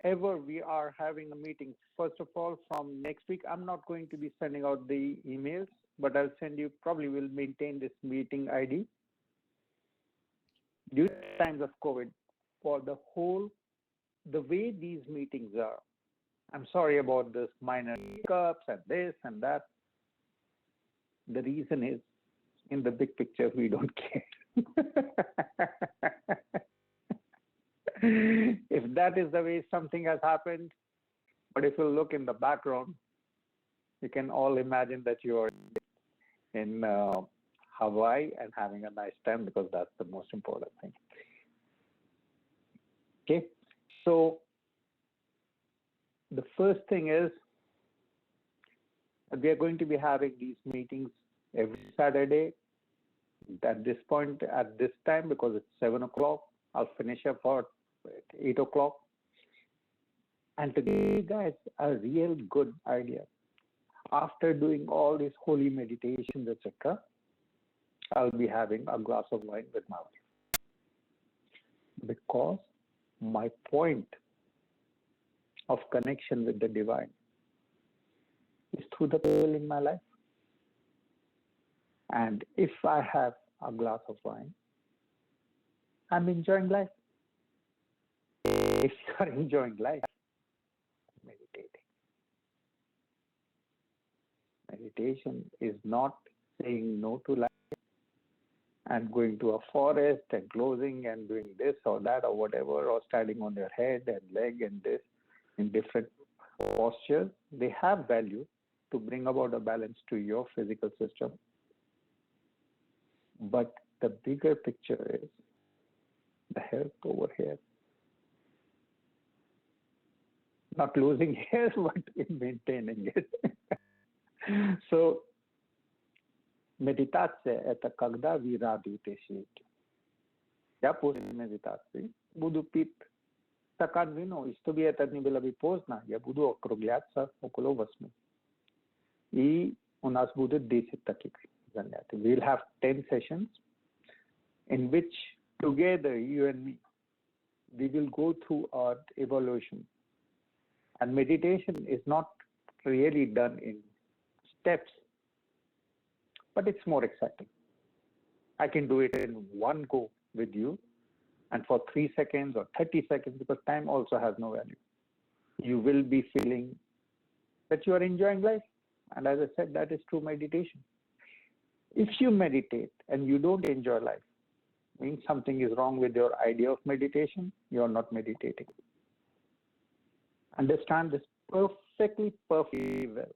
whenever we are having a meeting, first of all, from next week, I'm not going to be sending out the emails, but I'll send you, probably will maintain this meeting ID. During times of COVID, for the way these meetings are, I'm sorry about this minor hiccups and this and that. The reason is, in the big picture, we don't care. If that is the way something has happened, but if you look in the background, you can all imagine that you are in Hawaii and having a nice time, because that's the most important thing. Okay, so the first thing is we are going to be having these meetings every Saturday at this point, at this time, because it's 7 o'clock. I'll finish up at 8 o'clock. And to give you guys a real good idea, after doing all these holy meditations, etc., I'll be having a glass of wine with my wife. Because my point of connection with the divine is through the people in my life. And if I have a glass of wine, I'm enjoying life. If you are enjoying life, meditating. Meditation is not saying no to life and going to a forest and closing and doing this or that or whatever, or standing on your head and leg and this in different postures. They have value to bring about a balance to your physical system. But the bigger picture is the health over here. Not losing hair, but in maintaining it. So, медитация – это когда вы радуетесь. Я после медитации буду пить стакан вина, и чтобы это не было бы поздно, я буду округляться около 8. И у нас будет 10 таких занятий. We'll have 10 sessions in which together, you and me, we will go through our evolution. And meditation is not really done in steps, but it's more exciting. I can do it in one go with you, and for 3 seconds or 30 seconds, because time also has no value. You will be feeling that you are enjoying life. And as I said, that is true meditation. If you meditate and you don't enjoy life, means something is wrong with your idea of meditation. You are not meditating. Understand this perfectly well.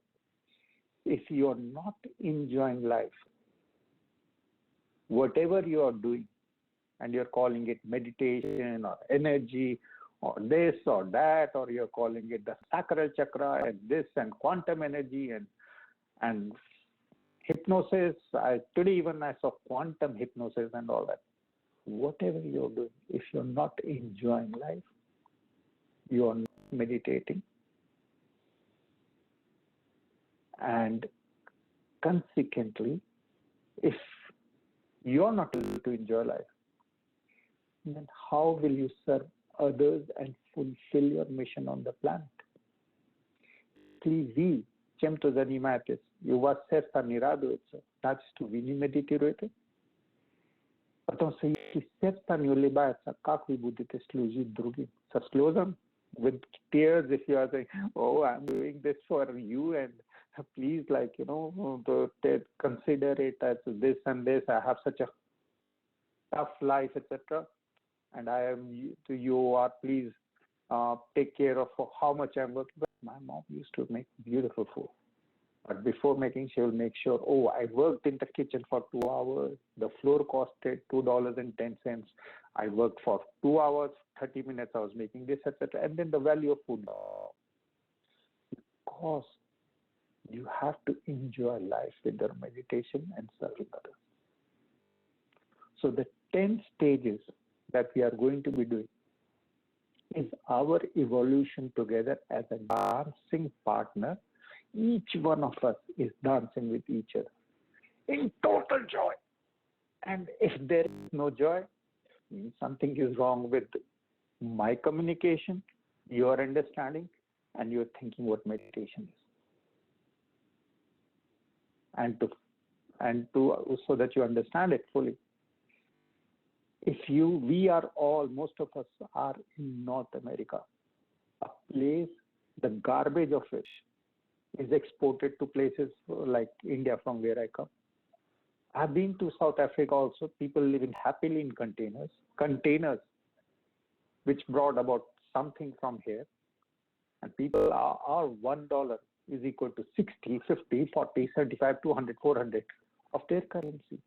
If you are not enjoying life, whatever you are doing, and you're calling it meditation or energy or this or that, or you're calling it the sacral chakra and this and quantum energy and hypnosis. Today even I saw quantum hypnosis and all that. Whatever you're doing, if you're not enjoying life, you are not meditating. And consequently, if you're not able to enjoy life, then how will you serve others and fulfill your mission on the planet? Please, чем то занимаетесь, и у вас сердце не радуется, значит, вы не медитируете. Потому что если сердце не улыбается, как вы будете служить другим? Со слезами? With tears, if you are saying, oh, I'm doing this for you, and please, consider it as this and this, I have such a tough life, etc. And I am to you, or please take care of how much I'm working. But my mom used to make beautiful food. But before making, she will make sure, oh, I worked in the kitchen for 2 hours. The floor costed $2.10. I worked for 2 hours, 30 minutes, I was making this, etc. And then the value of food. Because you have to enjoy life with your meditation and serving others. So the 10 stages that we are going to be doing is our evolution together as a dancing partner. Each one of us is dancing with each other in total joy. And if there is no joy, means something is wrong with my communication, your understanding and your thinking what meditation is. And to so that you understand it fully. We are all, most of us are in North America, a place, the garbage of which is exported to places like India, from where I come. I've been to South Africa also. People living happily in containers which brought about something from here. And people are $1 is equal to 60, 50, 40, 75, 200, 400 of their currency.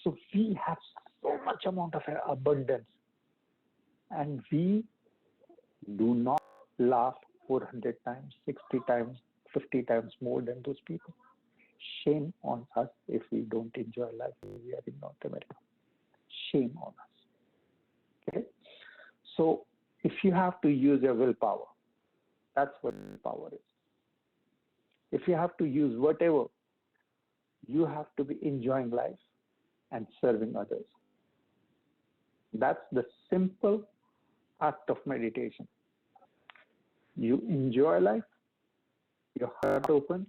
So we have so much amount of abundance, and we do not laugh 400 times, 60 times, 50 times more than those people. Shame on us if we don't enjoy life when we are in North America. Shame on us. Okay? So if you have to use your willpower, that's what power is. If you have to use whatever, you have to be enjoying life and serving others. That's the simple act of meditation. You enjoy life, your heart opens.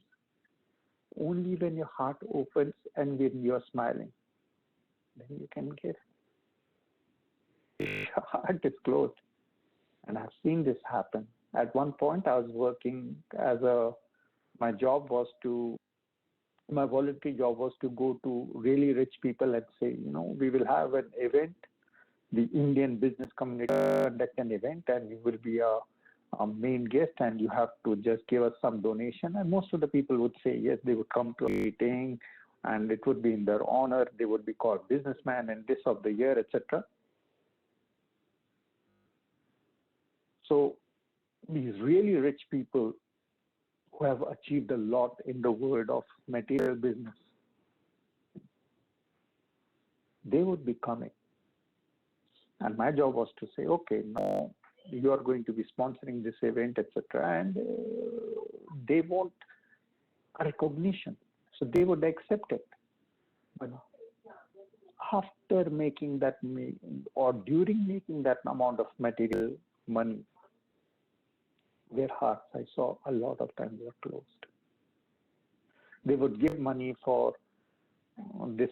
Only when your heart opens and when you're smiling, then you can give. If your heart is closed, and I've seen this happen. At one point, I was working my voluntary job was to go to really rich people and say, we will have an event. The Indian business community conduct an event, and you will be a main guest, and you have to just give us some donation. And most of the people would say yes. They would come to a meeting, and it would be in their honor. They would be called businessman and this of the year, etc. So these really rich people who have achieved a lot in the world of material business, they would be coming. And my job was to say, okay, now you are going to be sponsoring this event, etc. And they want a recognition. So they would accept it. But after making that, or during making that amount of material money, their hearts, I saw a lot of times, were closed. They would give money for this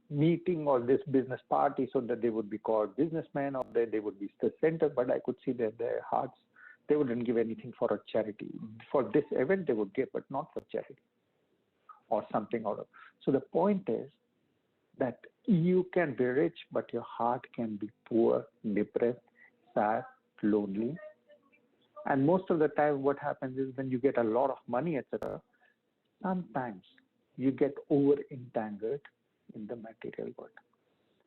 meeting or this business party so that they would be called businessmen, or they would be the center, but I could see that their hearts, they wouldn't give anything for a charity. For this event they would give, but not for charity or something out of. So the point is that you can be rich, but your heart can be poor, depressed, sad, lonely. And most of the time what happens is when you get a lot of money, etc., sometimes you get over entangled in the material world.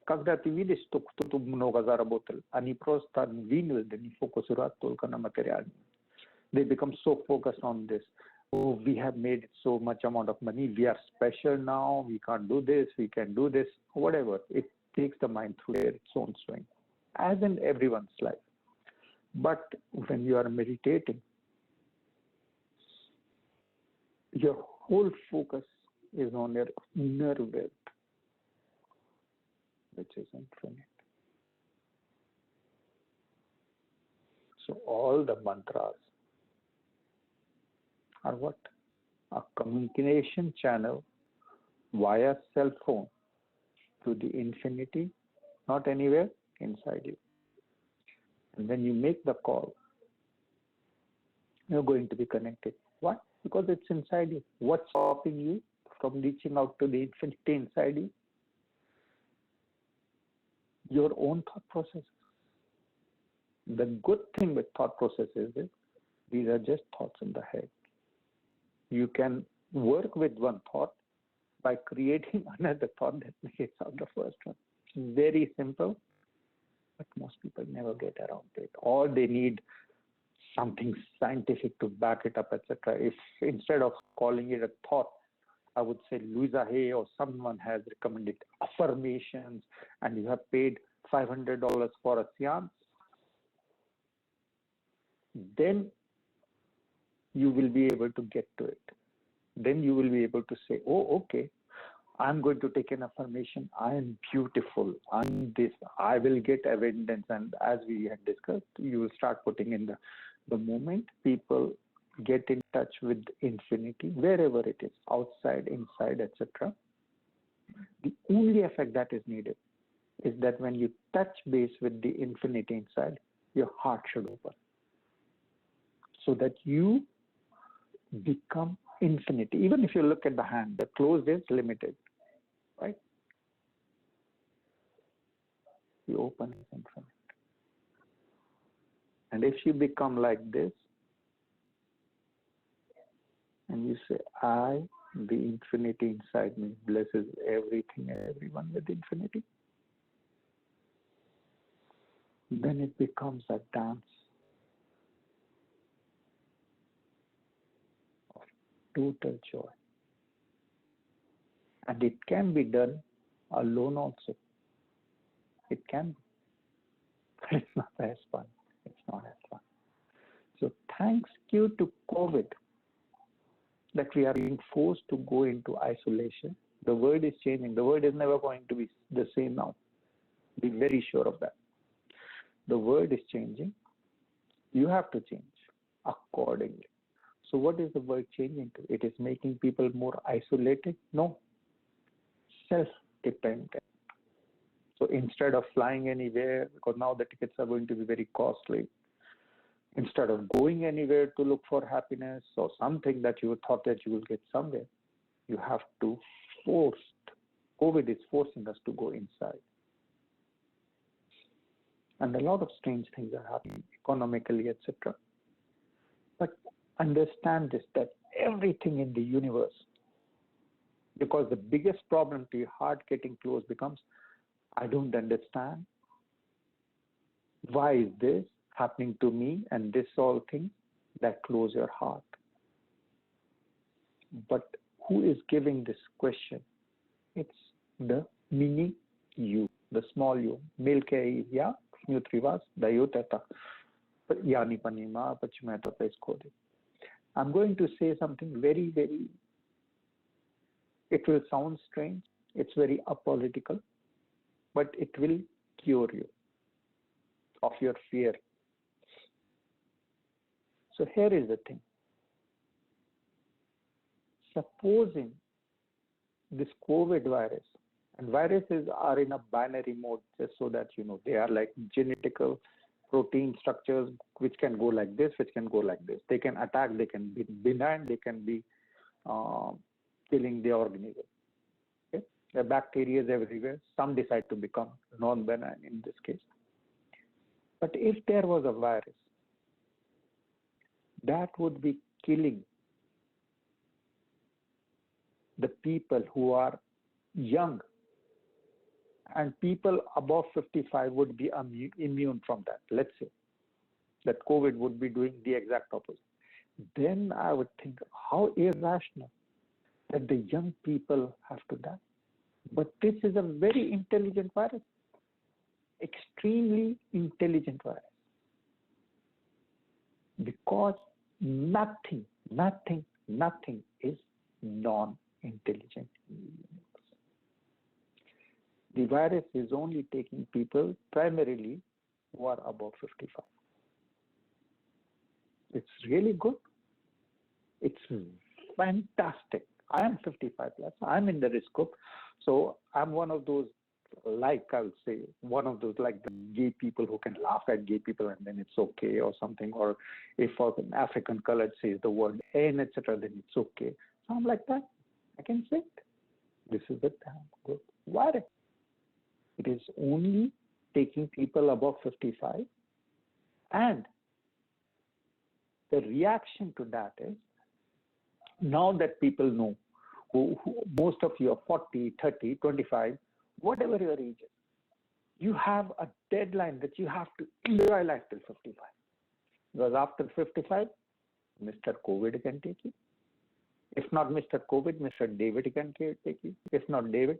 Когда ты видишь, что кто-то много заработал, они просто вынуждены фокусироваться только на материальном. They become so focused on this. Oh, we have made so much amount of money. We are special now. We can't do this. We can do this. Whatever. It takes the mind through its own swing, as in everyone's life. But when you are meditating, your whole focus is on your inner wealth, which is infinite. So all the mantras are what? A communication channel via cell phone to the infinity, not anywhere, inside you. And when you make the call, you're going to be connected. Why? Because it's inside you. What's stopping you from reaching out to the infinity inside you? Your own thought processes. The good thing with thought processes is these are just thoughts in the head. You can work with one thought by creating another thought that negates out the first one. It's very simple, but most people never get around to it. Or they need something scientific to back it up, etc. If instead of calling it a thought, I would say Louisa Hay or someone has recommended affirmations, and you have paid $500 for a seance, then you will be able to get to it. Then you will be able to say, oh, okay, I'm going to take an affirmation. I am beautiful. I'm this. I will get evidence. And as we had discussed, you will start putting in the moment people get in touch with infinity, wherever it is, outside, inside, etc. The only effect that is needed is that when you touch base with the infinity inside, your heart should open, so that you become infinity. Even if you look at the hand, the closed is limited, right? You open is infinite. And if you become like this, and you say, I, the infinity inside me, blesses everything and everyone with infinity, then it becomes a dance of total joy. And it can be done alone also. It can be. But it's not as fun. It's not as fun. So thanks due to COVID that we are being forced to go into isolation. The world is changing. The world is never going to be the same now. Be very sure of that. The world is changing. You have to change accordingly. So what is the world changing to? It is making people more isolated? No. Self-dependent. So instead of flying anywhere, because now the tickets are going to be very costly, instead of going anywhere to look for happiness or something that you thought that you will get somewhere, you have to force. COVID is forcing us to go inside. And a lot of strange things are happening economically, etc. But understand this, that everything in the universe, because the biggest problem to your heart getting closed becomes, I don't understand. Why is this happening to me? And this all things that close your heart. But who is giving this question? It's the mini you, the small you. Milke ya snutrivas dayotata yani panima pachimata peskode. I'm going to say something very, very, it will sound strange. It's very apolitical, but it will cure you of your fear. So here is the thing. Supposing this COVID virus, and viruses are in a binary mode, just so that you know, they are like genetical protein structures which can go like this, which can go like this. They can attack, they can be benign, they can be killing the organism. Okay? There are bacteria everywhere. Some decide to become non-benign in this case. But if there was a virus that would be killing the people who are young, and people above 55 would be immune from that, let's say, that COVID would be doing the exact opposite, then I would think, how irrational that the young people have to die. But this is a very intelligent virus, extremely intelligent virus, because nothing is non-intelligent. The virus is only taking people primarily who are above 55. It's really good. It's fantastic. I am 55 plus. I'm in the risk group. So I'm one of those, like I would say, one of those like the gay people who can laugh at gay people and then it's okay or something. Or if an African colored says the word N, etc., then it's okay. So I'm like that. I can say it. This is the damn good virus. It is only taking people above 55, and the reaction to that is, now that people know, who most of you are 40, 30, 25, whatever your age is, you have a deadline that you have to enjoy life till 55. Because after 55, Mr. COVID can take you. If not Mr. COVID, Mr. David can take you. If not David,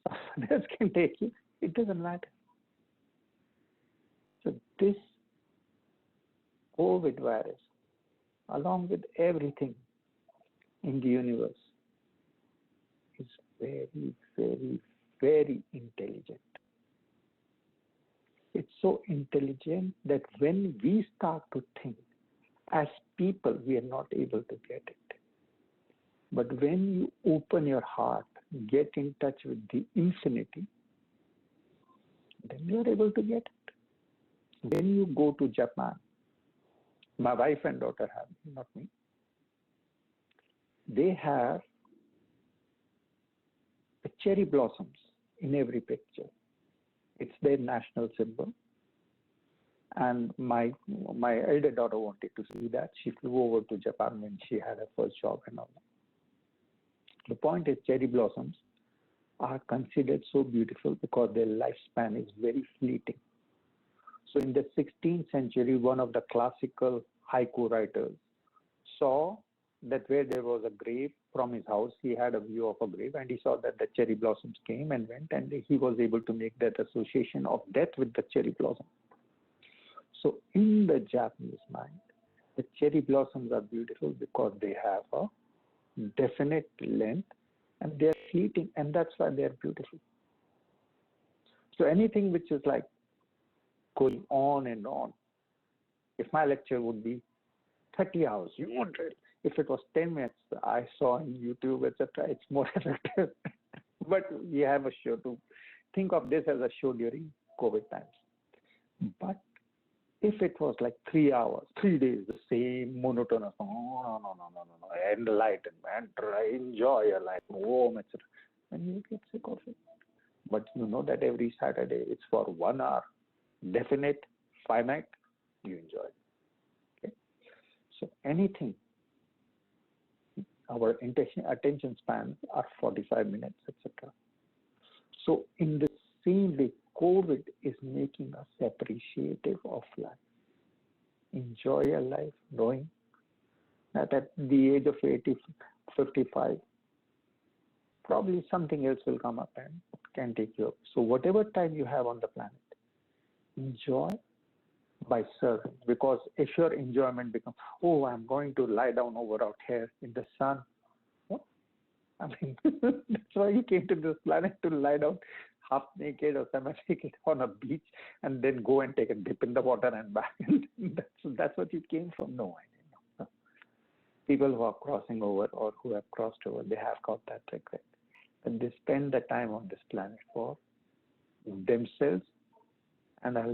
someone else can take you. It doesn't matter. So this COVID virus, along with everything in the universe, is very, very, very intelligent. It's so intelligent that when we start to think, as people, we are not able to get it. But when you open your heart, get in touch with the infinity, then you are able to get it. When you go to Japan, my wife and daughter have, not me, they have the cherry blossoms in every picture. It's their national symbol. And my elder daughter wanted to see that. She flew over to Japan when she had her first job and all that. The point is, cherry blossoms are considered so beautiful because their lifespan is very fleeting. So in the 16th century, one of the classical haiku writers saw that where there was a grave from his house, he had a view of a grave, and he saw that the cherry blossoms came and went, and he was able to make that association of death with the cherry blossom. So in the Japanese mind, the cherry blossoms are beautiful because they have a definite length and they're fleeting, and that's why they're beautiful. So anything which is like going on and on, if my lecture would be 30 hours, you won't really. If it was 10 minutes, I saw on YouTube, etc., it's more effective. But we have a show to think of this as a show during COVID times. But if it was like 3 hours, 3 days, the same monotonous, no, enlightenment, enjoy your life, home, etc., then you get sick of it. But you know that every Saturday it's for 1 hour, definite, finite, you enjoy it. Okay? So anything, our attention spans are 45 minutes, etc. So in the same way, COVID is making us appreciative of life. Enjoy your life, knowing that at the age of 80, 55, probably something else will come up and can take you up. So whatever time you have on the planet, enjoy by serving. Because if your enjoyment becomes, oh, I'm going to lie down over out here in the sun. What? I mean, that's why you came to this planet, to lie down half naked or semi-naked on a beach and then go and take a dip in the water and back. that's what you came from. No, I didn't know. People who are crossing over or who have crossed over, they have got that regret. And they spend the time on this planet for themselves. And I'll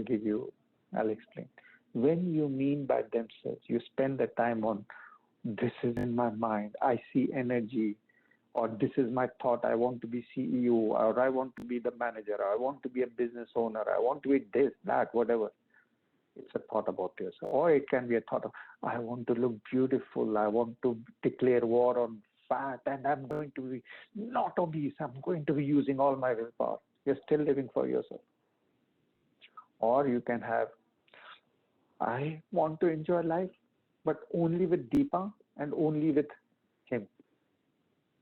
explain. When you mean by themselves, you spend the time on, this is in my mind, I see energy, or this is my thought, I want to be CEO, or I want to be the manager, or I want to be a business owner, I want to be this, that, whatever. It's a thought about yourself. Or it can be a thought of, I want to look beautiful, I want to declare war on fat, and I'm going to be not obese, I'm going to be using all my willpower. You're still living for yourself. Or you can have, I want to enjoy life, but only with Deepa and only with him.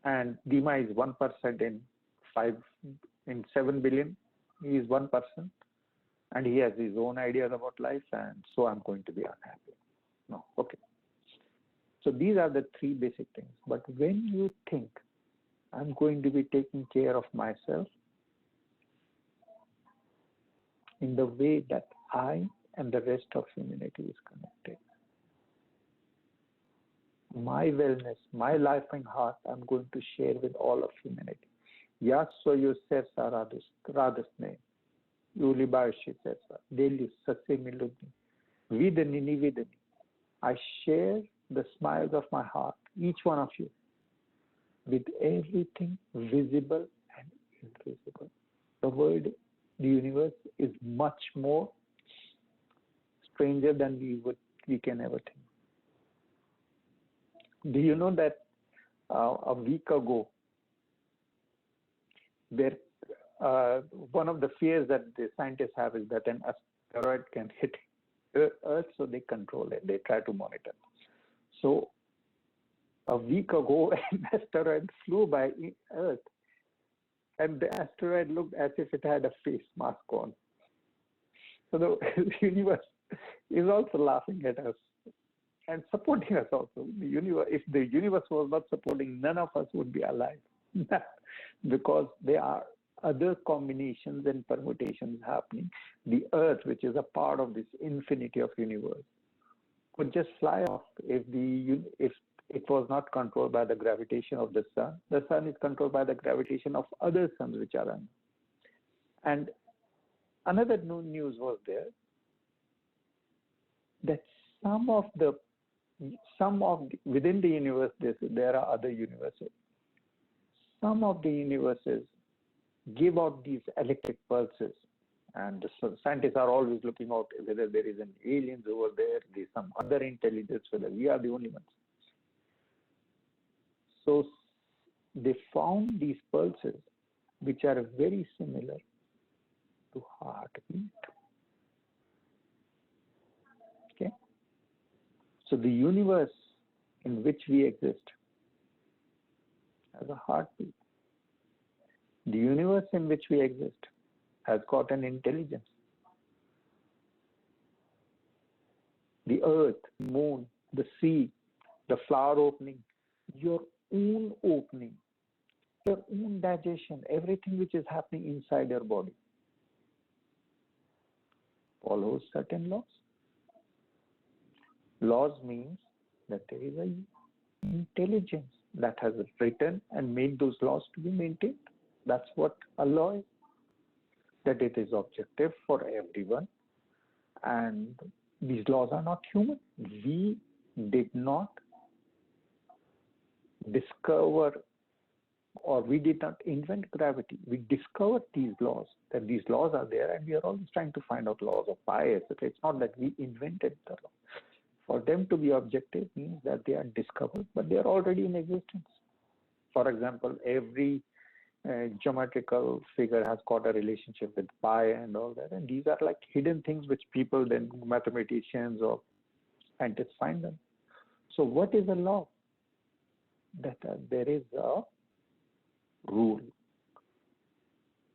And Deepa is 1% in 7 billion. He is 1%. And he has his own ideas about life, and so I'm going to be unhappy. No, okay. So these are the three basic things. But when you think, I'm going to be taking care of myself in the way that I and the rest of humanity is connected. My wellness, my life and heart, I'm going to share with all of humanity. Yas soyu sersa radusne, yuli bashi sersa, deli sase miludni, vidani nividani. I share the smiles of my heart, each one of you, with everything visible and invisible. The world, the universe is much more stranger than we can ever think. Do you know that a week ago, one of the fears that the scientists have is that an asteroid can hit Earth, so they control it. They try to monitor. So a week ago, an asteroid flew by Earth, and the asteroid looked as if it had a face mask on. So the universe is also laughing at us and supporting us also. The universe, if the universe was not supporting, none of us would be alive. because there are other combinations and permutations happening. The Earth, which is a part of this infinity of universe, could just fly off if it was not controlled by the gravitation of the sun. The sun is controlled by the gravitation of other suns which are on. And another new news was there that within the universe there are other universes. Some of the universes give out these electric pulses, and the scientists are always looking out whether there is an aliens over there's some other intelligence, whether we are the only ones. So they found these pulses which are very similar to heartbeat. Okay, so the universe in which we exist has a heartbeat. The universe in which we exist has got an intelligence. The earth, moon, the sea, the flower opening, your own opening, your own digestion, everything which is happening inside your body follows certain laws. Laws means that there is an intelligence that has written and made those laws to be maintained. That's what a law is. That it is objective for everyone, and these laws are not human. We did not discover, or we did not invent gravity. We discovered these laws, that these laws are there, and we are always trying to find out laws of pi, etc. It's not that we invented the law. For them to be objective means that they are discovered, but they are already in existence. For example, every geometrical figure has got a relationship with pi and all that, and these are like hidden things which people, then mathematicians or scientists, find them. So what is a law? That there is a rule.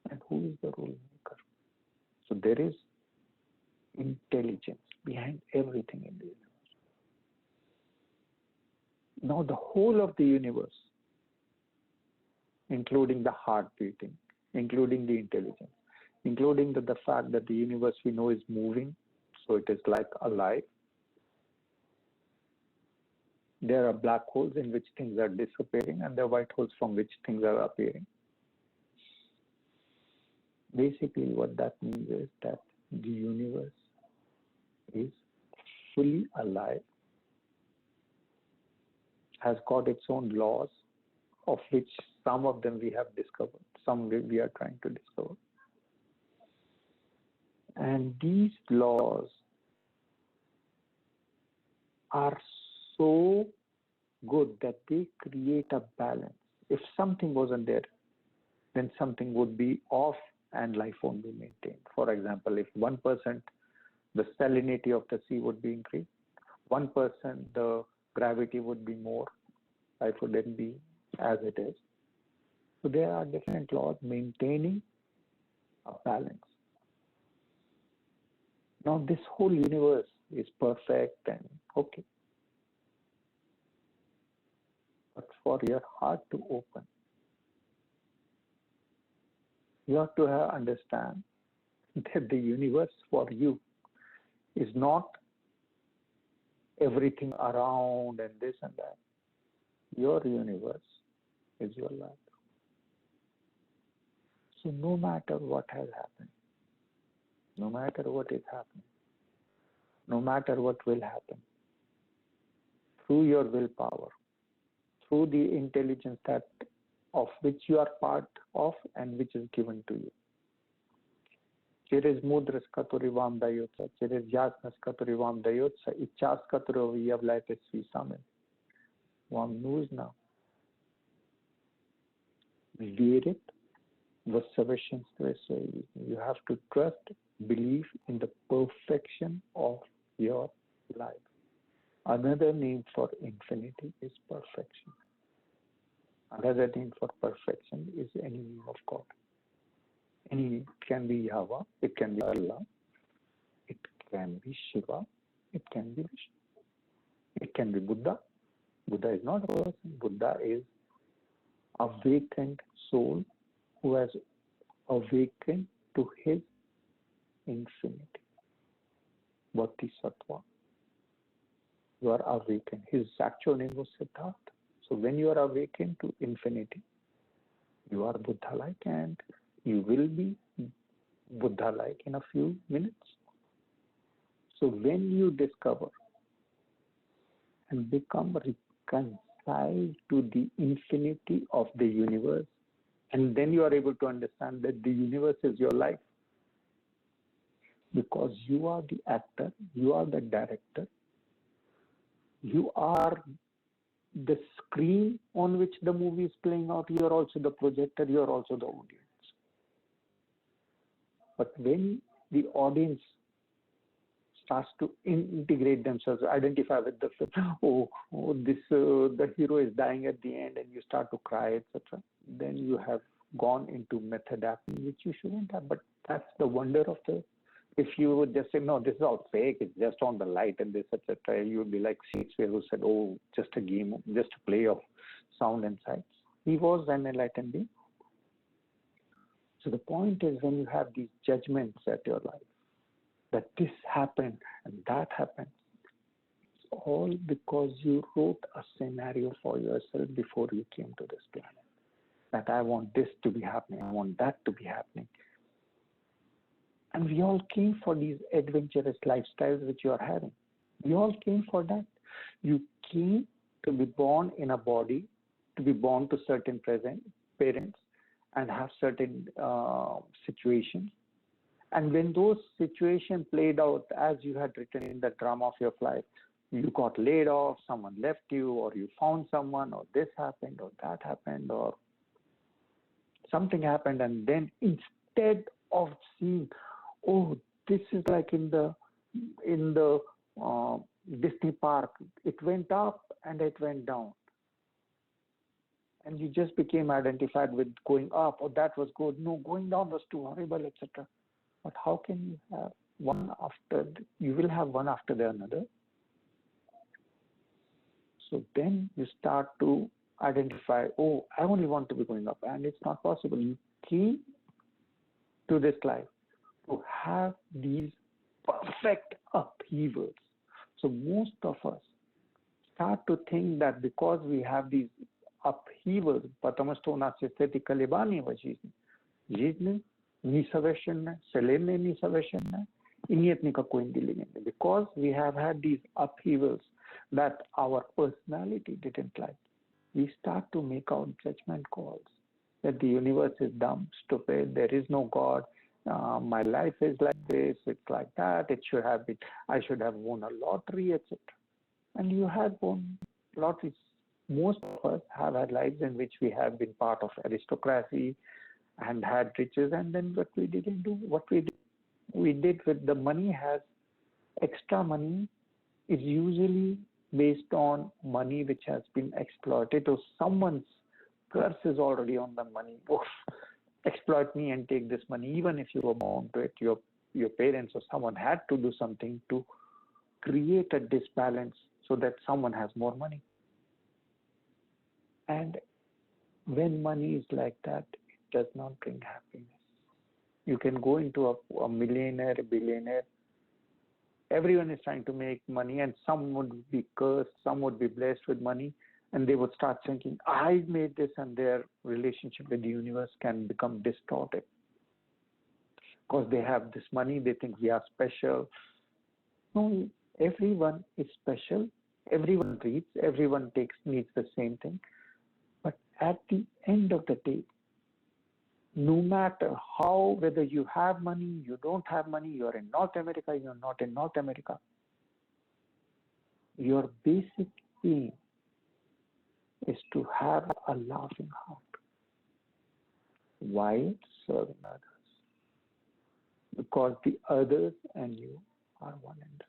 And who is the rule maker? So there is intelligence behind everything in the universe. Now the whole of the universe, including the heart beating, including the intelligence, including the fact that the universe we know is moving, so it is like alive. There are black holes in which things are disappearing, and there are white holes from which things are appearing. Basically, what that means is that the universe is fully alive, has got its own laws, of which some of them we have discovered, some we are trying to discover. And these laws are so good that they create a balance. If something wasn't there, then something would be off and life won't be maintained. For example, if 1% the salinity of the sea would be increased, 1% the gravity would be more, life wouldn't be as it is. So there are different laws maintaining a balance. Now this whole universe is perfect and okay. But for your heart to open, you have to understand that the universe for you is not everything around and this and that. Your universe is your life. So no matter what has happened, no matter what is happening, no matter what will happen, through your willpower, through the intelligence that of which you are part of and which is given to you. Через мудрость, которая вам дается, через ясность, которая вам дается, и час, которого вы являетесь сами, вам нужно верить в совершенстве своей жизни. You have to trust, believe in the perfection of your life. Another name for infinity is perfection. Another name for perfection is any name of God. Any name. It can be Yahweh, it can be Allah, it can be Shiva, it can be Vishnu, it can be Buddha. Buddha is not a person. Buddha is awakened soul who has awakened to his infinity. Bodhisattva. You are awakened. His actual name was Siddhartha. So when you are awakened to infinity, you are Buddha-like, and you will be Buddha-like in a few minutes. So when you discover and become reconciled to the infinity of the universe, and then you are able to understand that the universe is your life, because you are the actor, you are the director, you are the screen on which the movie is playing out, you are also the projector, you are also the audience. But when the audience starts to integrate themselves, identify with the film, the hero is dying at the end, and you start to cry, etc., then you have gone into method acting, which you shouldn't have. But that's the wonder of the. If you would just say, no, this is all fake, it's just on the light and this, etc., you would be like Shakespeare, who said, oh, just a game, just a play of sound and sights. He was an enlightened being. So the point is, when you have these judgments at your life, that this happened and that happened, it's all because you wrote a scenario for yourself before you came to this planet. That I want this to be happening, I want that to be happening. And we all came for these adventurous lifestyles which you are having. We all came for that. You came to be born in a body, to be born to certain parents, and have certain situations. And when those situations played out as you had written in the drama of your life, you got laid off, someone left you, or you found someone, or this happened, or that happened, or something happened, and then instead of seeing, oh, this is like in the Disney park, it went up and it went down, and you just became identified with going up, or that was good, no, going down was too horrible, etc. But how can you have one after? You will have one after the another. So then you start to identify, oh, I only want to be going up, and it's not possible. You came to this life to have these perfect upheavals. So most of us start to think that because we have these upheavals, потому что у нас есть эти колебания в жизни, жизнь несовершенна, Вселенная несовершенна, и нет никакой интеллигенции. Because we have had these upheavals that our personality didn't like, we start to make our judgment calls that the universe is dumb, stupid, there is no God, my life is like this, it's like that, it should have been, I should have won a lottery, etc. And you had won lotteries. Most of us have had lives in which we have been part of aristocracy and had riches, and then what we didn't do, what we did with the money has extra money is usually based on money which has been exploited, or someone's curse is already on the money. Oof, exploit me and take this money. Even if you were born to it, your parents or someone had to do something to create a disbalance so that someone has more money. And when money is like that, it does not bring happiness. You can go into a millionaire, a billionaire. Everyone is trying to make money, and some would be cursed, some would be blessed with money, and they would start thinking, I made this, and their relationship with the universe can become distorted. Because they have this money, they think we are special. No, everyone is special. Everyone reads, everyone needs the same thing. But at the end of the day, no matter how, whether you have money, you don't have money, you're in North America, you're not in North America, your basic aim is to have a laughing heart while serving others. Because the others and you are one and the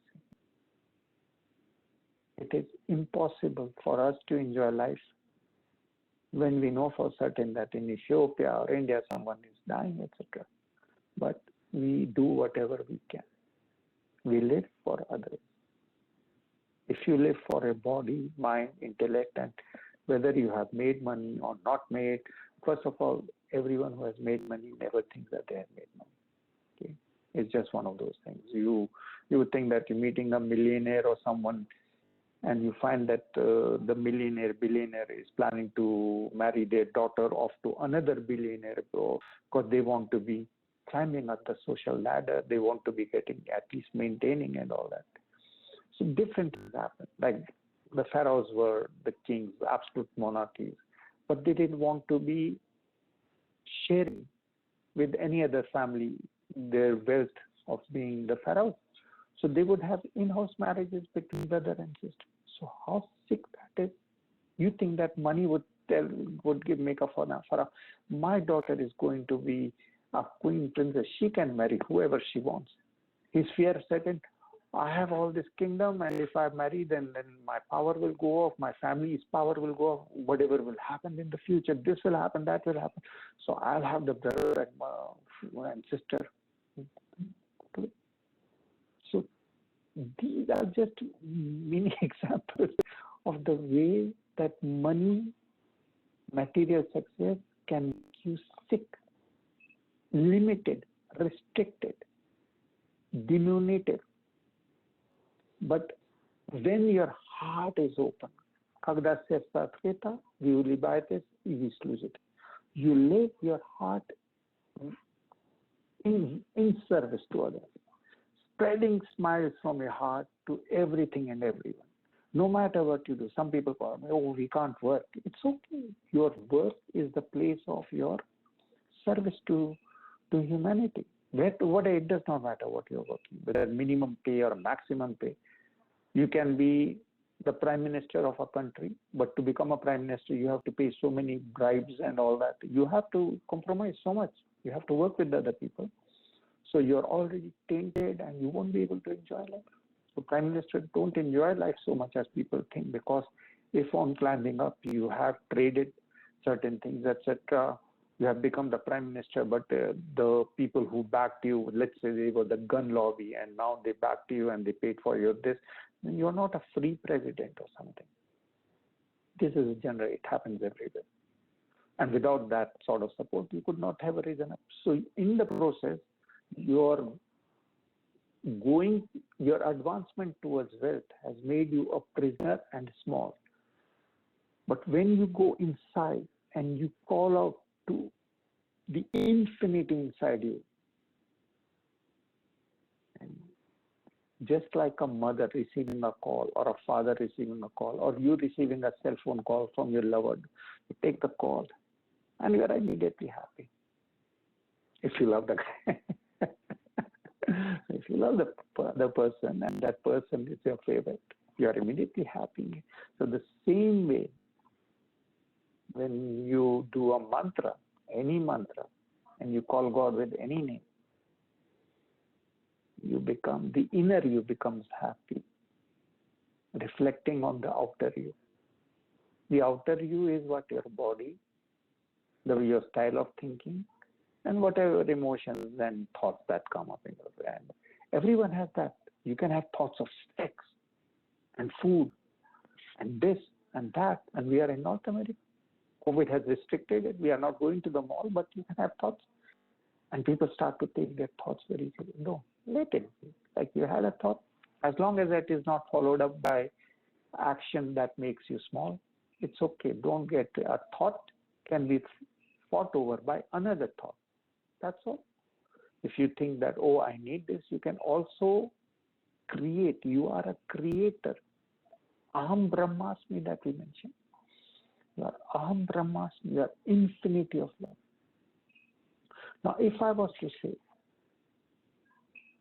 same. It is impossible for us to enjoy life when we know for certain that in Ethiopia or India someone is dying, etc. But we do whatever we can. We live for others. If you live for a body, mind, intellect, and whether you have made money or not made. First of all, everyone who has made money never thinks that they have made money. Okay, it's just one of those things. You would think that you're meeting a millionaire or someone, and you find that the billionaire is planning to marry their daughter off to another billionaire because they want to be climbing up the social ladder. They want to be getting, at least maintaining and all that. So different things happen. Like the pharaohs were the kings, absolute monarchies, but they didn't want to be sharing with any other family their wealth of being the pharaohs. So they would have in-house marriages between brother and sister. So how sick that is. You think that money would make a pharaoh. My daughter is going to be a queen princess. She can marry whoever she wants. His fear set in. I have all this kingdom, and if I marry, then my power will go off, my family's power will go off, whatever will happen in the future, this will happen, that will happen. So I'll have the brother and sister. So these are just mini examples of the way that money, material success can make you sick, limited, restricted, diminutive. But when your heart is open, you lay your heart in service to others, spreading smiles from your heart to everything and everyone. No matter what you do, some people call me, oh, we can't work. It's okay. Your work is the place of your service to humanity. It does not matter what you're working, whether minimum pay or maximum pay. You can be the prime minister of a country, but to become a prime minister, you have to pay so many bribes and all that. You have to compromise so much. You have to work with the other people. So you're already tainted and you won't be able to enjoy life. So prime ministers don't enjoy life so much as people think, because if on climbing up, you have traded certain things, etc., you have become the prime minister, but the people who backed you, let's say they were the gun lobby, and now they backed you and they paid for your this, then you're not a free president or something. This is general, it happens everywhere. And without that sort of support, you could not have risen up. So in the process, your advancement towards wealth has made you a prisoner and small. But when you go inside and you call out to the infinity inside you, and just like a mother receiving a call or a father receiving a call or you receiving a cell phone call from your loved, you take the call and you are immediately happy. If you love the guy. If you love the other person and that person is your favorite, you are immediately happy. So the same way, when you do a mantra, any mantra, and you call God with any name, the inner you becomes happy, reflecting on the outer you. The outer you is what your body, your style of thinking, and whatever emotions and thoughts that come up in your brain. Everyone has that. You can have thoughts of sex and food and this and that, and we are in North America. COVID has restricted it. We are not going to the mall, but you can have thoughts. And people start to take their thoughts very seriously. No, let it be. Like you had a thought, as long as that is not followed up by action that makes you small, it's okay. Don't get a thought can be fought over by another thought. That's all. If you think that, oh, I need this, you can also create. You are a creator. Aham Brahmasmi that we mentioned. You are Aham Brahmasmi. You are infinity of love. Now, if I was to say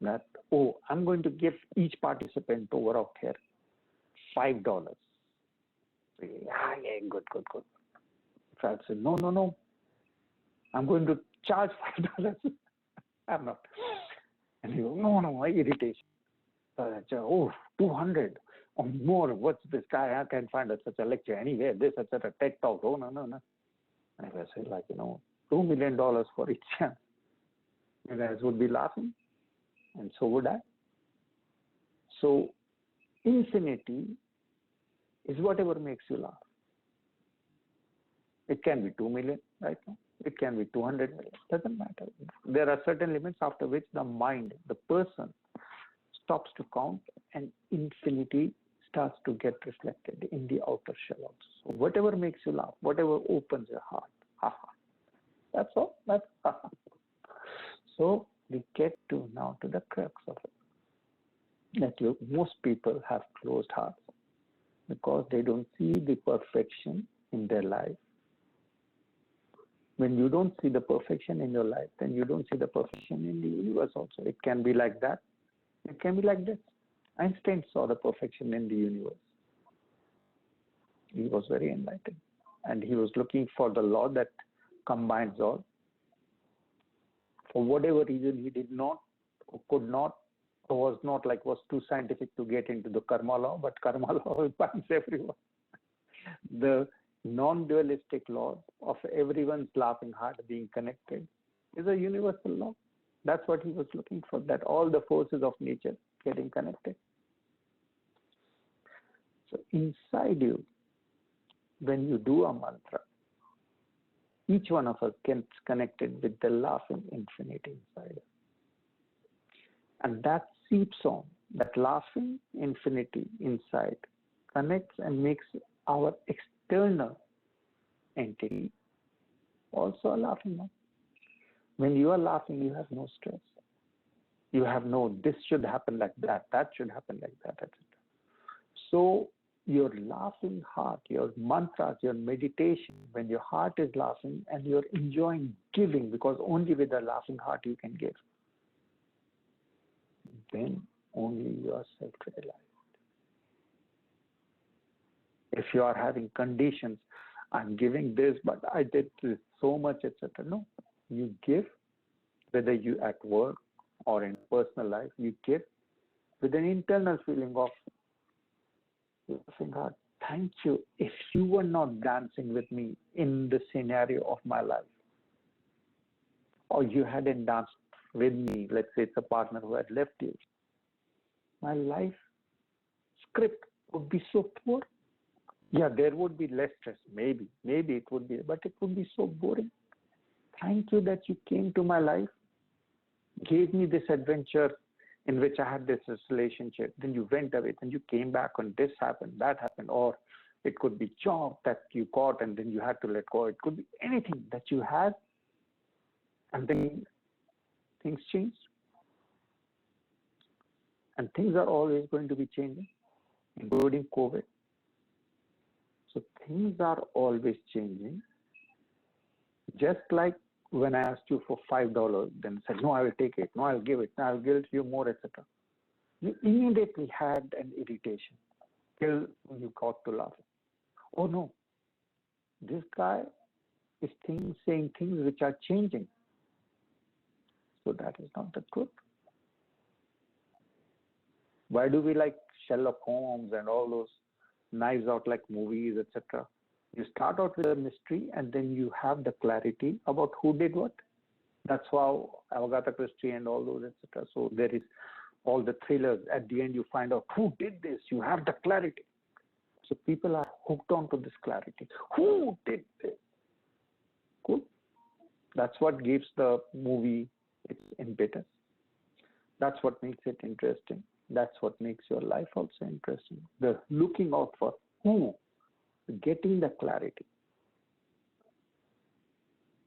that, oh, I'm going to give each participant over out here $5. Yeah, good. If I say, no, I'm going to charge $5. I'm not. And you go, no, irritation. Oh, 200 or more. What's this guy? I can't find such a lecture anywhere. This, etc. TED talk. Oh, no. And if I say, $2 million for each chance, you guys would be laughing, and so would I. So, infinity is whatever makes you laugh. It can be 2 million right now. It can be 200 million. Doesn't matter. There are certain limits after which the mind, the person, stops to count, and infinity starts to get reflected in the outer shell also. So whatever makes you laugh, whatever opens your heart, haha. That's all. That's haha. So we get to now to the crux of it. That most people have closed hearts because they don't see the perfection in their life. When you don't see the perfection in your life, then you don't see the perfection in the universe also. It can be like that. It can be like this. Einstein saw the perfection in the universe. He was very enlightened. And he was looking for the law that combines all. For whatever reason, he did not, or could not, or was too scientific to get into the karma law, but karma law binds everyone. The non-dualistic law of everyone's laughing heart being connected is a universal law. That's what he was looking for, that all the forces of nature getting connected. So inside you, when you do a mantra, each one of us gets connected with the laughing infinity inside us. And that seeps on, that laughing infinity inside connects and makes our external entity also a laughing one. When you are laughing, you have no stress. You have no, this should happen like that should happen like that, etc. So your laughing heart, your mantras, your meditation, when your heart is laughing and you're enjoying giving, because only with a laughing heart you can give, then only you are self-realized. If you are having conditions, I'm giving this, but I did this so much, etc. No, you give, whether you at work or in personal life, you give with an internal feeling of laughing heart. Thank you. If you were not dancing with me in the scenario of my life, or you hadn't danced with me, let's say it's a partner who had left you, my life script would be so poor. Yeah, there would be less stress, maybe it would be, but it would be so boring. Thank you that you came to my life, gave me this adventure in which I had this relationship, then you went away, then you came back and this happened, that happened, or it could be job that you got and then you had to let go. It could be anything that you had and then things changed. And things are always going to be changing, including COVID. So things are always changing. Just like when I asked you for $5, then said, no, I will take it. No, I'll give it. No, I'll give it to you more, etc. You immediately had an irritation till you got to laugh. Oh no, this guy is saying things which are changing. So that is not the truth. Why do we like Sherlock Holmes and all those knives out like movies, etc.? You start out with a mystery and then you have the clarity about who did what. That's how Agatha Christie and all those, etc. So there is all the thrillers. At the end, you find out who did this. You have the clarity. So people are hooked on to this clarity. Who did this? Cool. That's what gives the movie its impetus. That's what makes it interesting. That's what makes your life also interesting. The looking out for who, getting the clarity.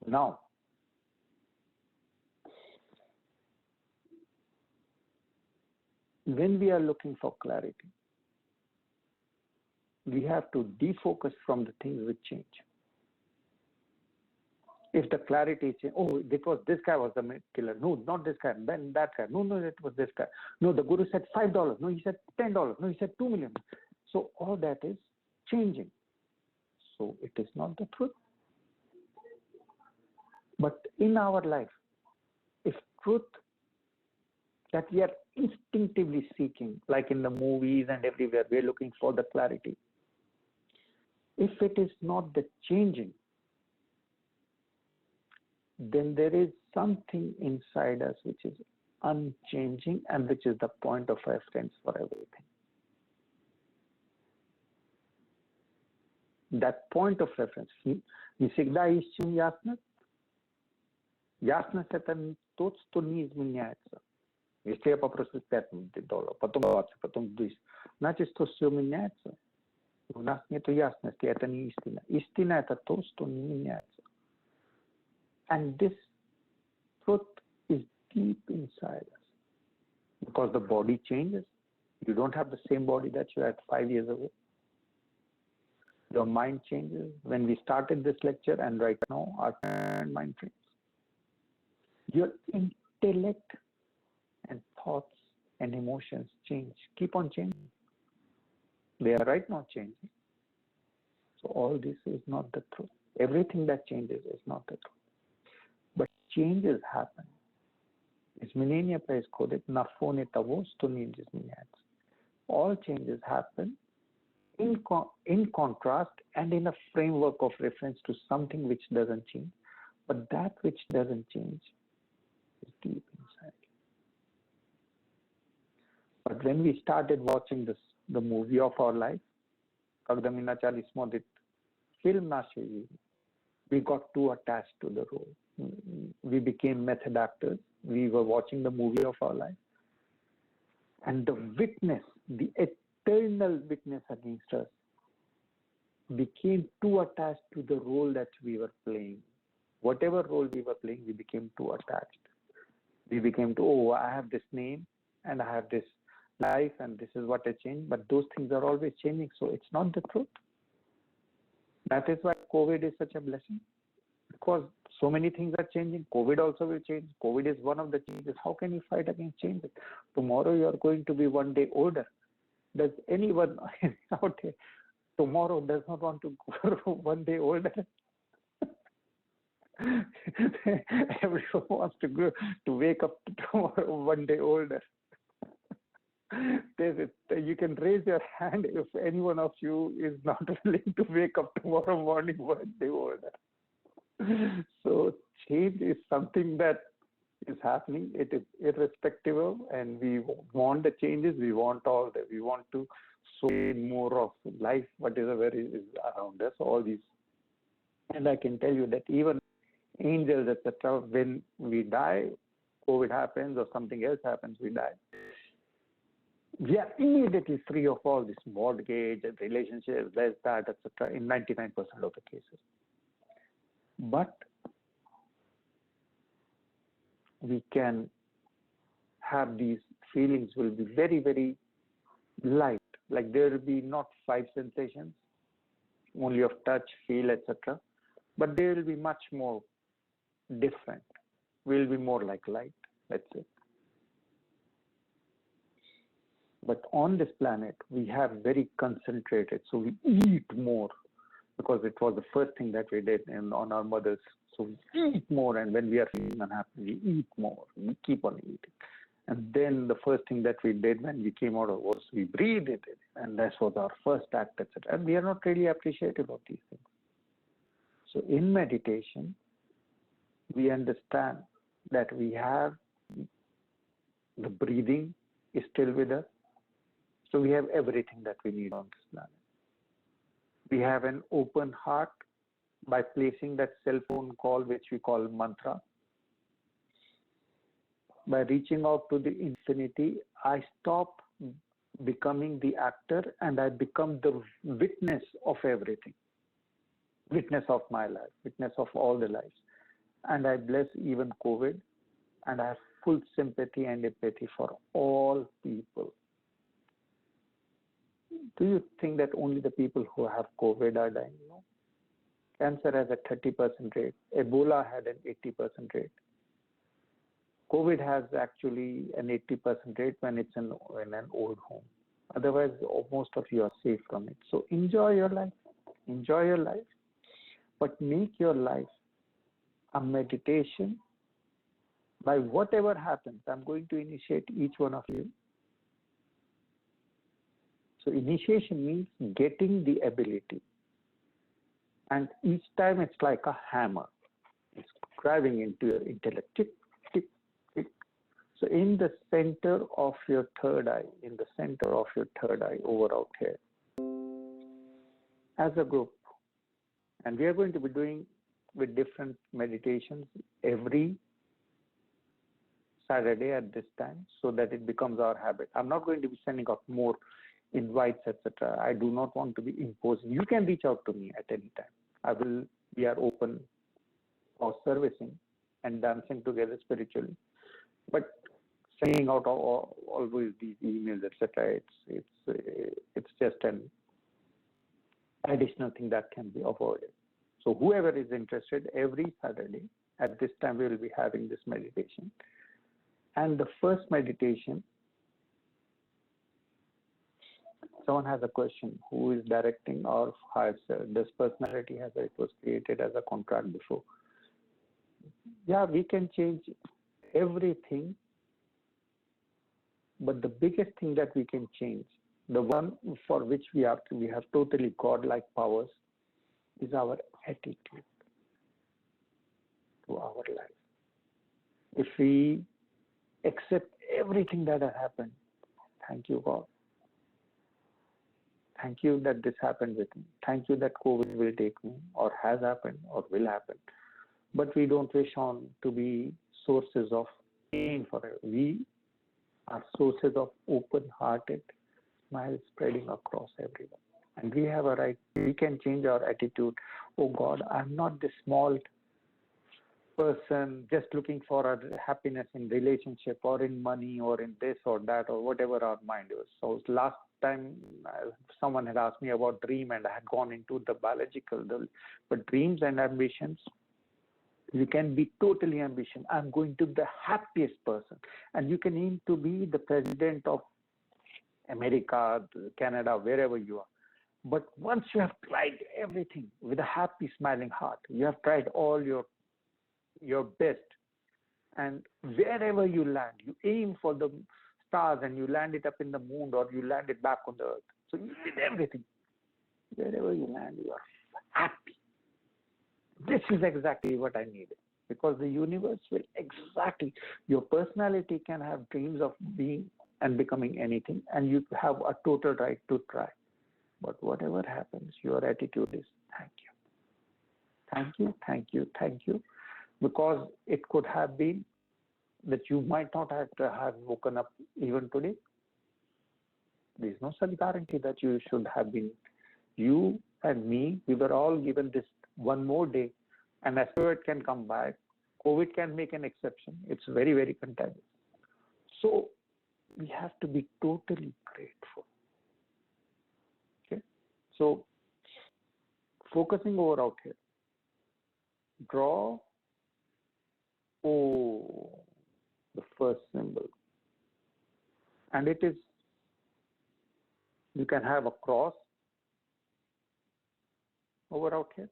Now, when we are looking for clarity, we have to defocus from the things which change. If the clarity is, oh, because this guy was the killer. No, not this guy. Then that guy. No, it was this guy. No, the guru said $5. No, he said $10. No, he said 2 million. So all that is changing. So it is not the truth. But in our life, if truth that we are instinctively seeking, like in the movies and everywhere, we're looking for the clarity. If it is not the changing, then there is something inside us which is unchanging and which is the point of reference for everything. that point of reference. Nie всегда ищем ясность. Ясность это тот, что не изменяется. Если я попросил $5, потом 20, потом 10, значит, что все меняется. У нас нет ясности, это не истина. Истина это то, что не меняется. And this truth is deep inside us. Because the body changes. You don't have the same body that you had 5 years ago. Your mind changes. When we started this lecture and right now, our mind changes. Your intellect and thoughts and emotions change, keep on changing. They are right now changing. So all this is not the truth. Everything that changes is not the truth. But changes happen. Изменения происходят на фоне того, что не изменяется. All changes happen in contrast and in a framework of reference to something which doesn't change. But that which doesn't change is deep inside. But when we started watching the movie of our life, когда мы начали смотреть фильм нашей жизни, we got too attached to the role. We became method actors. We were watching the movie of our life. And the witness, the eternal witness against us, became too attached to the role that we were playing. Whatever role we were playing, we became too attached. We became too, oh, I have this name and I have this life and this is what I changed. But those things are always changing. So it's not the truth. That is why COVID is such a blessing. Because so many things are changing. COVID also will change. COVID is one of the changes. How can you fight against changes? Tomorrow you are going to be one day older. Does anyone out here tomorrow does not want to grow one day older? Everyone wants to go to wake up tomorrow one day older. You can raise your hand if any one of you is not willing to wake up tomorrow morning one day older. So change is something that is happening. It is irrespective of, and we want the changes. We want all that. We want to show more of life, whatever is around us. All these, and I can tell you that even angels, etc. When we die, COVID happens or something else happens, we die. We are immediately free of all this mortgage and relationships, this, that, etc. in 99% of the cases. But we can have these feelings will be very, very light. Like there will be not 5 sensations, only of touch, feel, etc. But they will be much more different. We'll be more like light, let's say. But on this planet, we have very concentrated, so we eat more because it was the first thing that we did on our mothers. So we eat more, and when we are feeling unhappy, we eat more. We keep on eating. And then the first thing that we did when we came out of was we breathed it, and that was our first act, etc. And we are not really appreciative of these things. So in meditation, we understand that we have the breathing is still with us. So we have everything that we need on this planet. We have an open heart by placing that cell phone call, which we call mantra. By reaching out to the infinity, I stop becoming the actor and I become the witness of everything. Witness of my life, witness of all the lives. And I bless even COVID, and I have full sympathy and empathy for all people. Do you think that only the people who have COVID are dying? No. Cancer has a 30% rate. Ebola had an 80% rate. COVID has actually an 80% rate when it's in an old home. Otherwise, most of you are safe from it. So enjoy your life. Enjoy your life. But make your life a meditation. By whatever happens, I'm going to initiate each one of you. So initiation means getting the ability. And each time it's like a hammer. It's driving into your intellect. Tick, tick, tick. So in the center of your third eye, over out here, as a group, And we are going to be doing with different meditations every Saturday at this time, so that it becomes our habit. I'm not going to be sending out more invites, etc. I do not want to be imposing. You can reach out to me at any time. We are open for servicing and dancing together spiritually. But sending out always these emails, etc., it's just an additional thing that can be avoided. So whoever is interested, every Saturday at this time we will be having this meditation. And the first meditation, someone has a question: who is directing our higher self? This personality has it was created as a contract before? Yeah, we can change everything, but the biggest thing that we can change, the one for which we have totally godlike powers, is our attitude to our life. If we accept everything that has happened, thank you, God. Thank you that this happened with me. Thank you that COVID will take me, or has happened, or will happen. But we don't wish on to be sources of pain forever. We are sources of open-hearted smile spreading across everyone. And we have a right, we can change our attitude. Oh God, I'm not this small person just looking for a happiness in relationship or in money or in this or that or whatever our mind was. So last time someone had asked me about dream, and I had gone into the biological, but dreams and ambitions, you can be totally ambitious. I'm going to be the happiest person, and you can aim to be the president of America, Canada, wherever you are. But once you have tried everything with a happy, smiling heart, you have tried all your best, and wherever you land, you aim for the stars and you land it up in the moon, or you land it back on the earth. So you did everything. Wherever you land, you are happy. This is exactly what I needed, because the universe will exactly, your personality can have dreams of being and becoming anything, and you have a total right to try. But whatever happens, your attitude is thank you. Thank you, thank you, thank you. Because it could have been that you might not have woken up even today. There is no such guarantee that you should have been. You and me, we were all given this one more day, and asteroid can come back. COVID can make an exception. It's very, very contagious. So we have to be totally grateful. Okay. So focusing over out here, draw the first symbol, and it is, you can have a cross over out here.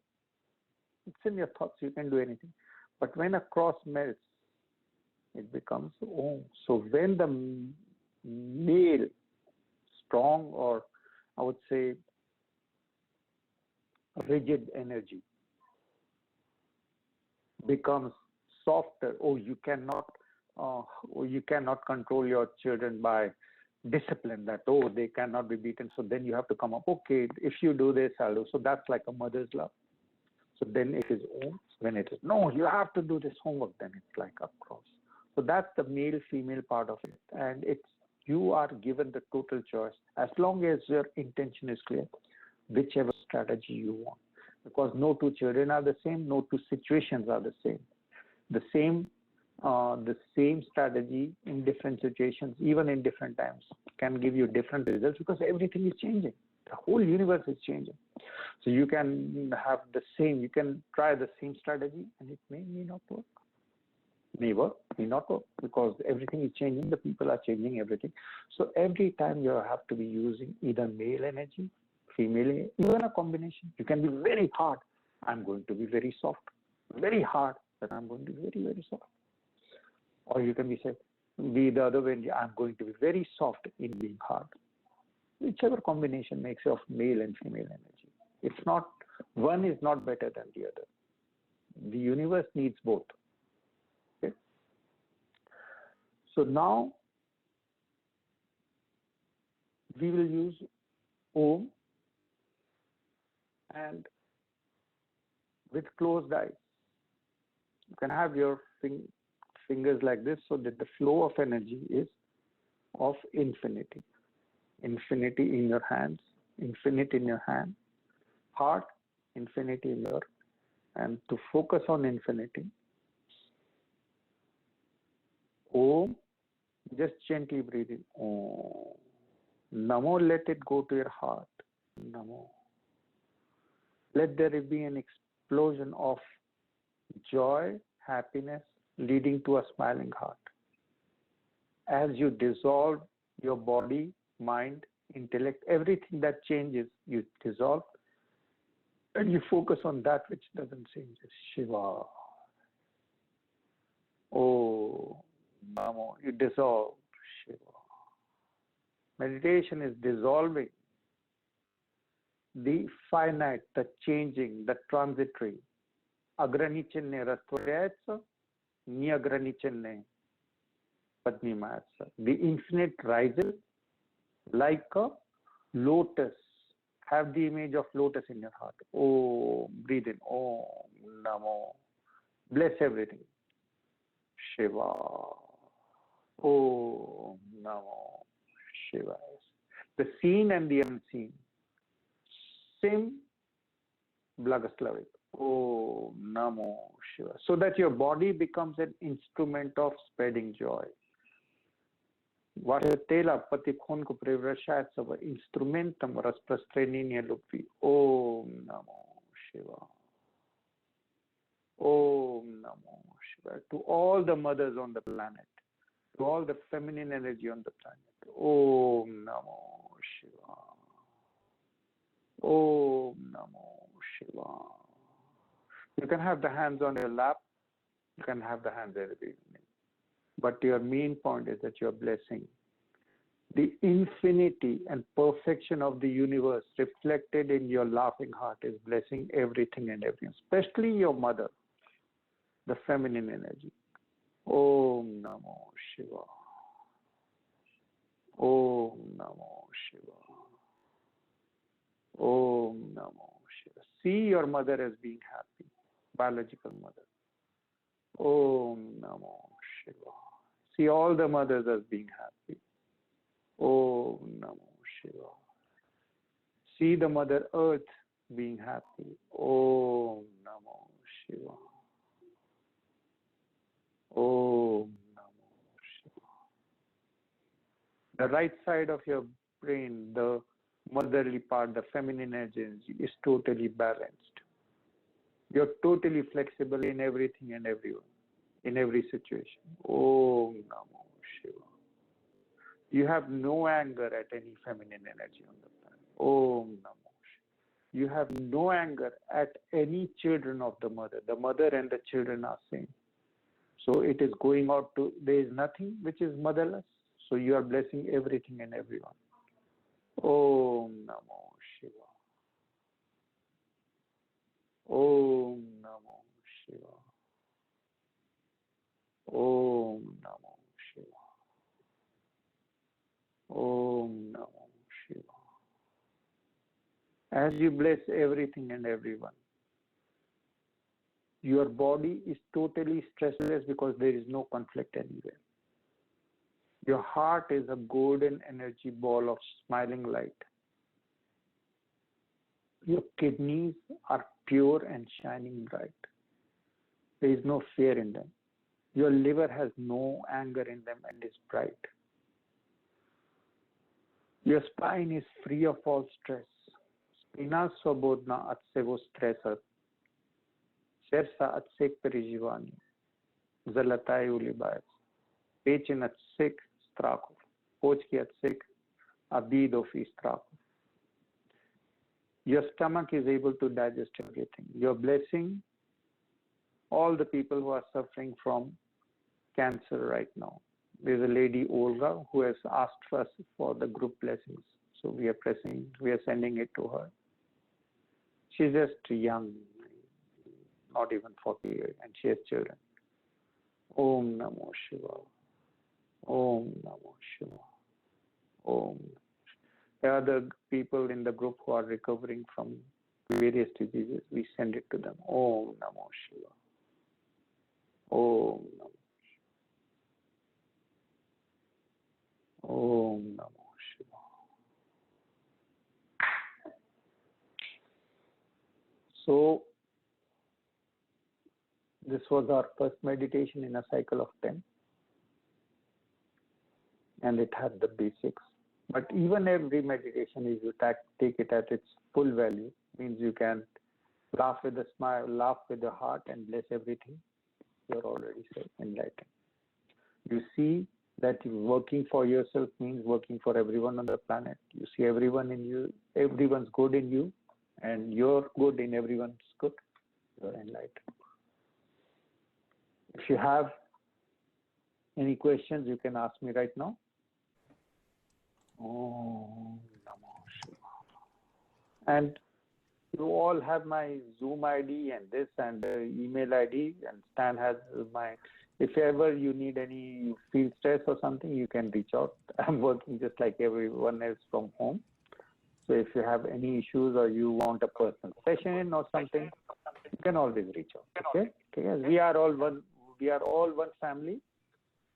It's in your thoughts, you can do anything. But when a cross melts, it becomes Om. So when the male, strong, or I would say rigid energy becomes softer, you cannot control your children by discipline, that they cannot be beaten, so then you have to come up, okay, if you do this, I'll do. So that's like a mother's love. So then it is Om. When it is no, you have to do this homework, then it's like a cross. So that's the male female part of it, and it's, you are given the total choice as long as your intention is clear, whichever strategy you want, because no two children are the same, no two situations are the same. The same strategy in different situations, even in different times, can give you different results, because everything is changing. The whole universe is changing. So you can have the same, you can try the same strategy, and it may not work. May work, may not work, because everything is changing, the people are changing, everything. So every time you have to be using either male energy, female, even a combination. You can be very hard, I'm going to be very soft. Very hard, but I'm going to be very, very soft. Or you can be the other way, I'm going to be very soft in being hard. Whichever combination makes of male and female energy. It's not, one is not better than the other. The universe needs both. Okay? So now we will use Om, and with closed eyes. You can have your fingers like this so that the flow of energy is of infinity. Infinity in your hands, infinity in your hand, heart, infinity in your, and to focus on infinity. Om, just gently breathe in. Om. Namo, let it go to your heart. Namo. Let there be an explosion of joy, happiness, leading to a smiling heart. As you dissolve your body, mind, intellect, everything that changes, you dissolve, and you focus on that which doesn't change. Shiva. Oh, Namo. You dissolve. Shiva. Meditation is dissolving the finite, the changing, the transitory. Agranichenne ratvayatsa, niagranichenne padnimayatsa. The infinite rises like a lotus. Have the image of lotus in your heart. Oh, breathe in. Om Namo. Bless everything. Shiva. Om Namo Shiva. The seen and the unseen. Same Blagaslavik. Om Namo Shiva. So that your body becomes an instrument of spreading joy. Ваше тело потихоньку превращается в инструментом распространения любви. Om Namo Shiva. Om Namo Shiva. To all the mothers on the planet, to all the feminine energy on the planet. Om Namo Shiva. Om Namo Shiva. You can have the hands on your lap, you can have the hands at the beginning. But your main point is that you're blessing the infinity and perfection of the universe reflected in your laughing heart is blessing everything and everyone, especially your mother, the feminine energy. Om Namo Shiva. Om Namo Shiva. Om Namo Shiva. See your mother as being happy, biological mother. Om Namo Shiva. See all the mothers as being happy. Om Namo Shiva. See the Mother Earth being happy. Om Namo Shiva. Om Namo Shiva. The right side of your brain, the motherly part, the feminine energy is totally balanced. You're totally flexible in everything and everyone, in every situation. Om Namo Shiva. You have no anger at any feminine energy on the planet. Om Namo Shiva. You have no anger at any children of the mother. The mother and the children are same. So it is going out to, there is nothing which is motherless. So you are blessing everything and everyone. Om Namo Shiva. Om Namo Shiva. Om Namo Shiva. Om Namo Shiva. As you bless everything and everyone, your body is totally stressless because there is no conflict anywhere. Your heart is a golden energy ball of smiling light. Your kidneys are pure and shining bright. There is no fear in them. Your liver has no anger in them and is bright. Your spine is free of all stress. Spina свободна от всего стресса. Сердце от всех переживаний. Золотая улыбается. Печень от всех страхов. Почки от всех обидов и страхов. Your stomach is able to digest everything. You're blessing all the people who are suffering from cancer right now. There's a lady, Olga, who has asked us for the group blessings. So we are sending it to her. She's just young, not even 40 years, and she has children. Om Namo Shiva. Om Namo Shiva. Om. There are the people in the group who are recovering from various diseases, we send it to them. Om Namo Shiva. Om Namo. Om Namo Shiva. So, this was our first meditation in a cycle of 10. And it has the basics. But even every meditation, if you take it at its full value, means you can laugh with a smile, laugh with the heart, and bless everything. You're already enlightened. You see that working for yourself means working for everyone on the planet. You see everyone in you, everyone's good in you, and you're good in everyone's good. You're enlightened. If you have any questions, you can ask me right now. Om Namo Shiva. And you all have my Zoom ID and this and email ID, and Stan has my. If ever you need any, you feel stress or something, you can reach out. I'm working just like everyone else from home. So if you have any issues or you want a personal session or something, you can always reach out. Okay? Yes, we are all one. We are all one family.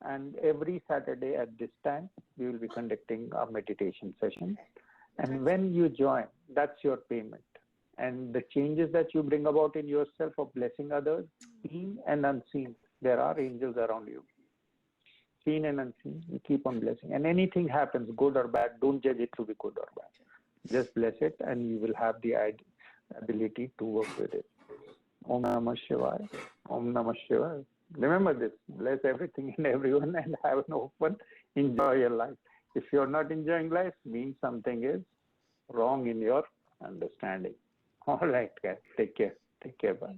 And every Saturday at this time, we will be conducting a meditation session. And when you join, that's your payment. And the changes that you bring about in yourself of blessing others, seen and unseen, there are angels around you. Seen and unseen, you keep on blessing. And anything happens, good or bad, don't judge it to be good or bad. Just bless it and you will have the ability to work with it. Om Namah Shivaya. Om Namah Shivaya. Remember this, bless everything and everyone and have an open, enjoy your life. If you're not enjoying life, means something is wrong in your understanding. All right, guys, take care. Take care, bye.